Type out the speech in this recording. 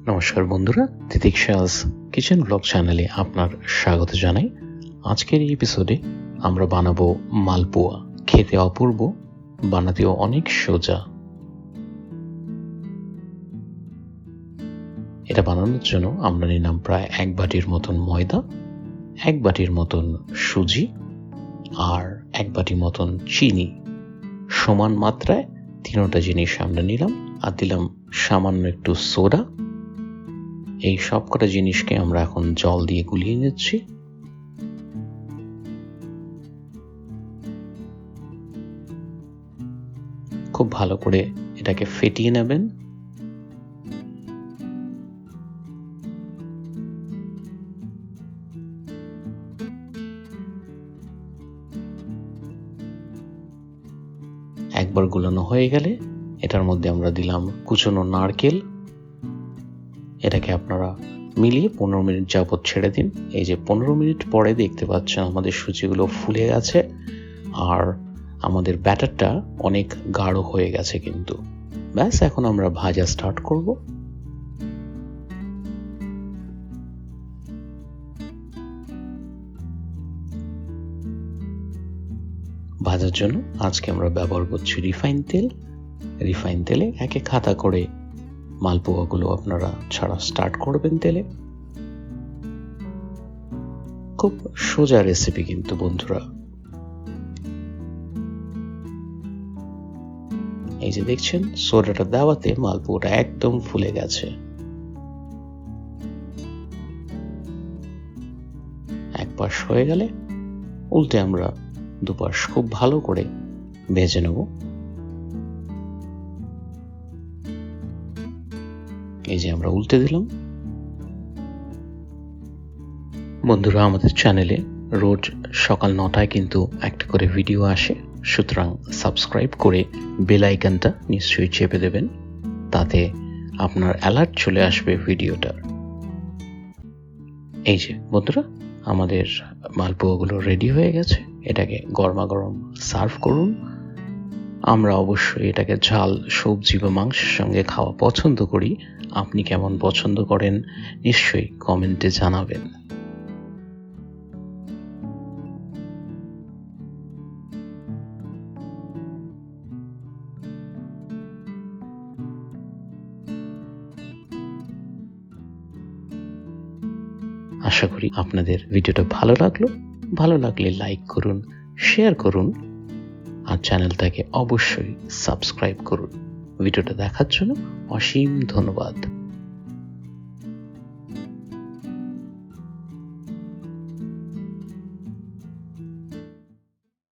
নমস্কার বন্ধুরা, তিতিক্ষাস kitchen blog চ্যানেলে আপনার স্বাগত জানাই। আজকের এই এপিসোডে আমরা বানাবো মালপোয়া। খেতে অপূর্ব, বানাতেও অনেক সোজা। এটা বানানোর জন্য আমরা নিলাম প্রায় 1 বাটির মতন ময়দা, 1 বাটির মতন সুজি আর 1 বাটি মতন চিনি। সমান মাত্রায় তিনটা জিনিস আমরা নিলাম আর দিলাম সামান্য একটু সোডা। এই সবকটা জিনিসকে আমরা এখন জল দিয়ে গুলিয়ে নিচ্ছি। খুব ভালো করে এটাকে ফেটিয়ে নেবেন। একবার গুলানো হয়ে গেলে এটার মধ্যে আমরা দিলাম কুচনো নারকেল। এটাকে আপনারা মিলিয়ে 15 মিনিট যাবত ছেড়ে দিন। এই যে 15 মিনিট পরে দেখতে পাচ্ছেন আমাদের সুজিগুলো ফুলে গেছে আর আমাদের ব্যাটারটা অনেক গাঢ় হয়ে গেছে কিন্তু। ব্যাস, এখন আমরা ভাজা স্টার্ট করব। ভাজার জন্য আজকে আমরা ব্যবহার করছি রিফাইন তেল। রিফাইন তেলে এক এক হাতা করে মালপোয়াগুলো আপনারা ছাড়া স্টার্ট করবেন তেলে। খুব সোজা রেসিপি কিন্তু বন্ধুরা। এই যে দেখছেন সোডাটা দেওয়াতে মালপোয়াটা একদম ফুলে গেছে। এক পাশ হয়ে গেলে উল্টে আমরা দুপাশ খুব ভালো করে ভেজে নেব। এই যে আমরা উল্টে দিলাম। বন্ধুরা, আমাদের চ্যানেলে রোজ সকাল 9টায় কিন্তু একটা করে ভিডিও আসে, সুতরাং সাবস্ক্রাইব করে বেল আইকনটা নিশ্চয়ই চেপে দেবেন, তাতে আপনার অ্যালার্ট চলে আসবে ভিডিওটার। এই যে বন্ধুরা, আমাদের মালপোয়াগুলো রেডি হয়ে গেছে। এটাকে গরমা গরম সার্ভ করুন। আমরা অবশ্যই এটাকে ঝাল সবজি বা মাংসের সঙ্গে খাওয়া পছন্দ করি। আপনি কেমন পছন্দ করেন নিশ্চয়ই কমেন্টে জানাবেন। আশা করি আপনাদের ভিডিওটা ভালো লাগলো। ভালো লাগলে লাইক করুন, শেয়ার করুন আর চ্যানেলটাকে অবশ্যই সাবস্ক্রাইব করুন। ভিডিওটা দেখার জন্য অসীম ধন্যবাদ।